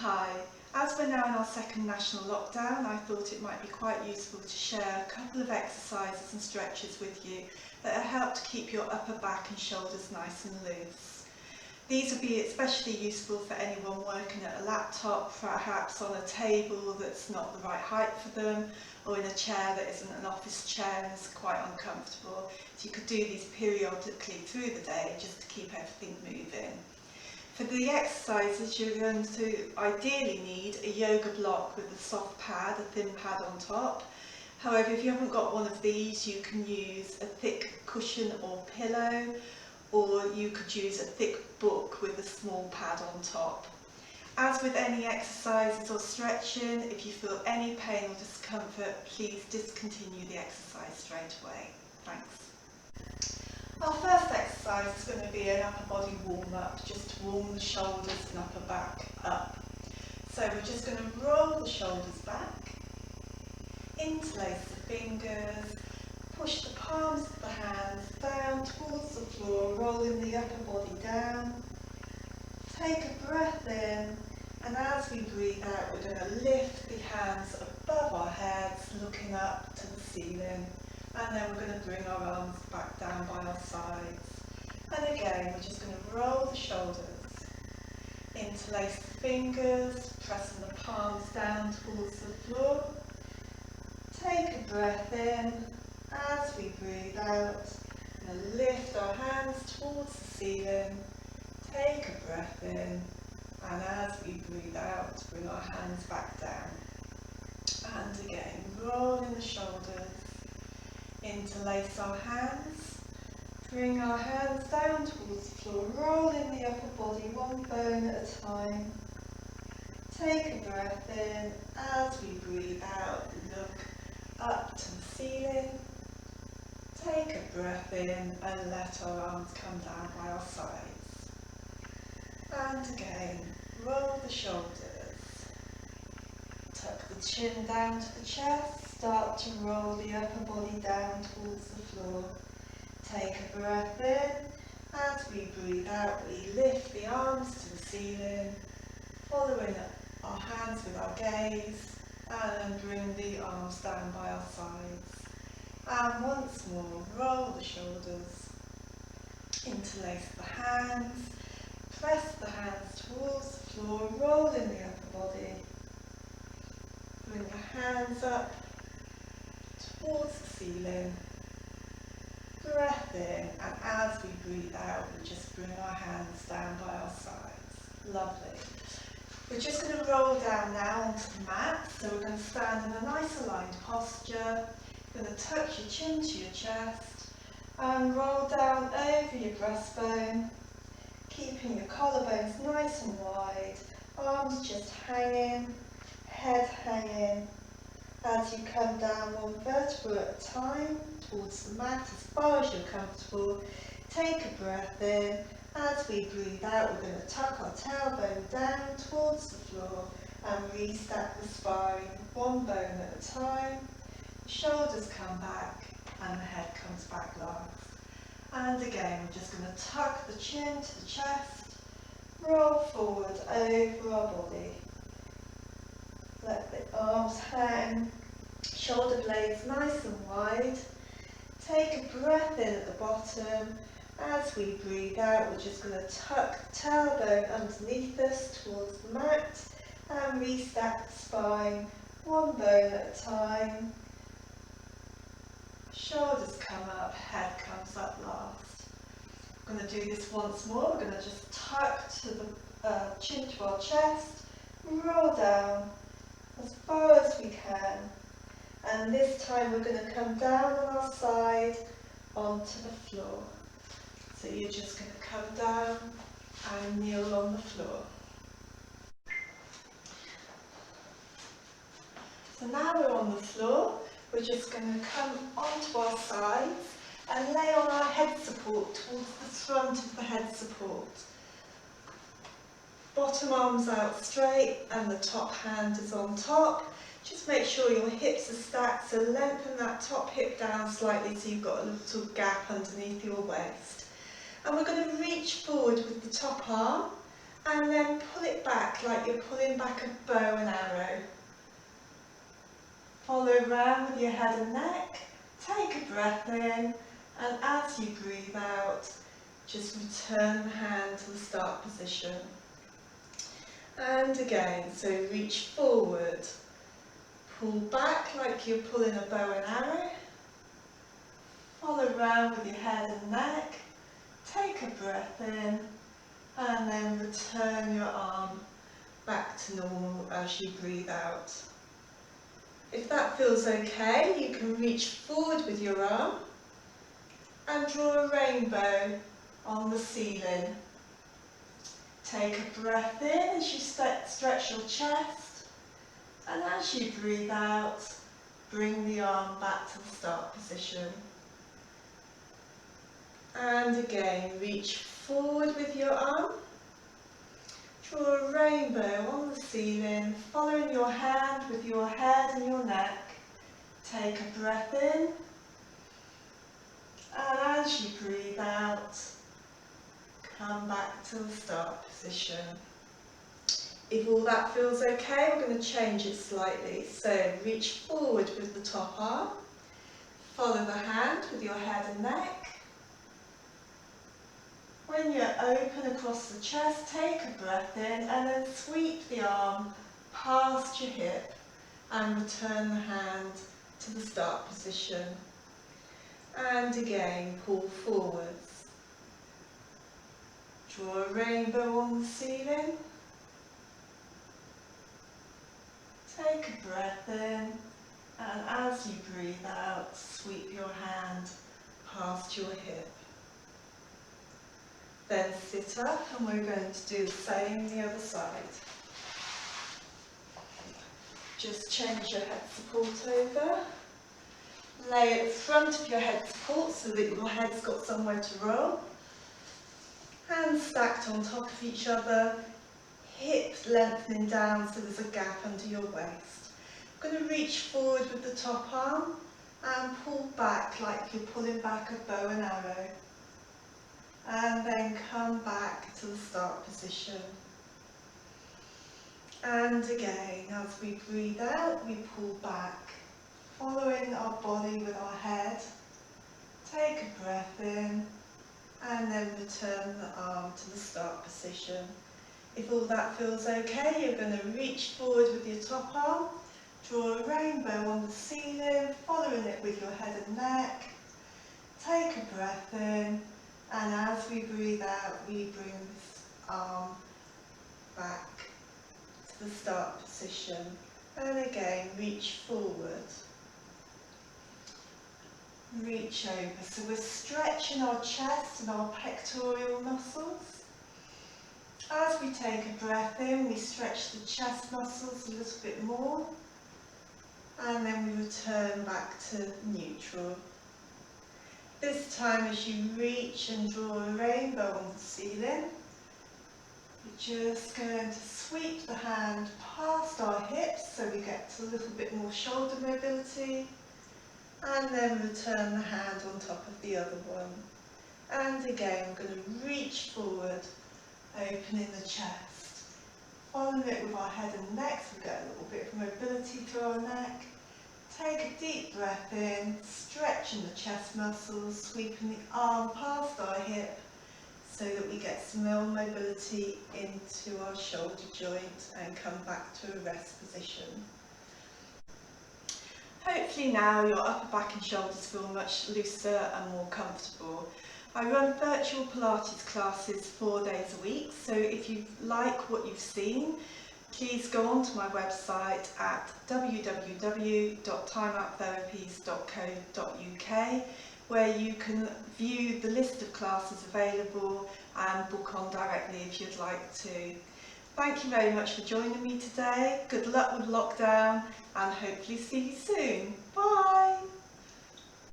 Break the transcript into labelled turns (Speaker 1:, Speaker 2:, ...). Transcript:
Speaker 1: Hi, as we're now in our second national lockdown, I thought it might be quite useful to share a couple of exercises and stretches with you that will help to keep your upper back and shoulders nice and loose. These will be especially useful for anyone working at a laptop, perhaps on a table that's not the right height for them, or in a chair that isn't an office chair and is quite uncomfortable. So you could do these periodically through the day just to keep everything moving. For the exercises, you're going to ideally need a yoga block with a soft pad, a thin pad on top. However, if you haven't got one of these, you can use a thick cushion or pillow, or you could use a thick book with a small pad on top. As with any exercises or stretching, if you feel any pain or discomfort, please discontinue the exercise straight away. Thanks. Our first exercise is going to be an upper body warm-up, just to warm the shoulders and upper back up. So we're just going to roll the shoulders back, interlace the fingers, push the palms of the hands down towards the floor, rolling the upper body down. Take a breath in, and as we breathe out, we're going to lift the hands above our heads, looking up to the ceiling. And then we're going to bring our arms back down by our sides. And again, we're just going to roll the shoulders, interlace the fingers, pressing the palms down towards the floor. Take a breath in. As we breathe out, and lift our hands towards the ceiling. Take a breath in. And as we breathe out, bring our hands back down. And again, rolling the shoulders. Interlace our hands, bring our hands down towards the floor, rolling the upper body one bone at a time. Take a breath in. As we breathe out, look up to the ceiling. Take a breath in and let our arms come down by our sides. And again, roll the shoulders. Tuck the chin down to the chest. Start to roll the upper body down towards the floor. Take a breath in. As we breathe out, we lift the arms to the ceiling, following our hands with our gaze, and bring the arms down by our sides. And once more, roll the shoulders, interlace the hands, press the hands towards the floor, rolling the upper body. Bring the hands up towards the ceiling. Breath in, and as we breathe out, we just bring our hands down by our sides. Lovely. We're just going to roll down now onto the mat. So we're going to stand in a nice aligned posture. You're going to tuck your chin to your chest and roll down over your breastbone, keeping your collarbones nice and wide, arms just hanging, head hanging. As you come down one vertebra at a time towards the mat as far as you're comfortable, take a breath in. As we breathe out, we're going to tuck our tailbone down towards the floor and restack the spine one bone at a time. The shoulders come back and the head comes back last. And again, we're just going to tuck the chin to the chest, roll forward over our body. Let the arms hang, shoulder blades nice and wide. Take a breath in at the bottom. As we breathe out, we're just going to tuck the tailbone underneath us towards the mat and restack the spine one bone at a time. Shoulders come up, head comes up last. We're going to do this once more. We're going to just tuck to the chin to our chest, roll down as far as we can, and this time we're going to come down on our side onto the floor. So you're just going to come down and kneel on the floor. So now we're on the floor, we're just going to come onto our sides and lay on our head support towards the front of the head support. Bottom arms out straight and the top hand is on top. Just make sure your hips are stacked, so lengthen that top hip down slightly so you've got a little gap underneath your waist. And we're going to reach forward with the top arm And then pull it back like you're pulling back a bow and arrow. Follow round with your head and neck. Take a breath in, and as you breathe out, just return the hand to the start position. And again, so reach forward. Pull back like you're pulling a bow and arrow. Follow round with your head and neck. Take a breath in, and then return your arm back to normal as you breathe out. If that feels okay, you can reach forward with your arm and draw a rainbow on the ceiling. Take a breath in as you stretch your chest, and as you breathe out, bring the arm back to the start position. And again, reach forward with your arm. Draw a rainbow on the ceiling, following your hand with your head and your neck. Take a breath in, and as you breathe out, come back to the start position. If all that feels okay, we're going to change it slightly. So reach forward with the top arm, follow the hand with your head and neck. When you're open across the chest, take a breath in and then sweep the arm past your hip and return the hand to the start position. And again, pull forwards. Draw a rainbow on the ceiling. Take a breath in, and as you breathe out, sweep your hand past your hip. Then sit up, and we're going to do the same the other side. Just change your head support over. Lay at the front of your head support so that your head's got somewhere to roll. Hands stacked on top of each other, hips lengthening down so there's a gap under your waist. I'm going to reach forward with the top arm and pull back like you're pulling back a bow and arrow. And then come back to the start position. And again, as we breathe out, we pull back, following our body with our head. Take a breath in, and then return the arm to the start position. If all that feels okay, you're going to reach forward with your top arm, draw a rainbow on the ceiling, following it with your head and neck. Take a breath in, and as we breathe out, we bring this arm back to the start position. And again, reach forward. Reach over. So we're stretching our chest and our pectoral muscles. As we take a breath in, we stretch the chest muscles a little bit more. And then we return back to neutral. This time, as you reach and draw a rainbow on the ceiling, we're just going to sweep the hand past our hips so we get a little bit more shoulder mobility, and then return the hand on top of the other one. And again, we're going to reach forward, opening the chest, following it with our head and neck so we get a little bit of mobility through our neck. Take a deep breath in, stretching the chest muscles, sweeping the arm past our hip so that we get some more mobility into our shoulder joint and come back to a rest position. Hopefully now your upper back and shoulders feel much looser and more comfortable. I run virtual Pilates classes 4 days a week, so if you like what you've seen, please go onto my website at www.timeouttherapies.co.uk, where you can view the list of classes available and book on directly if you'd like to. Thank you very much for joining me today. Good luck with lockdown, and hopefully see you soon. Bye!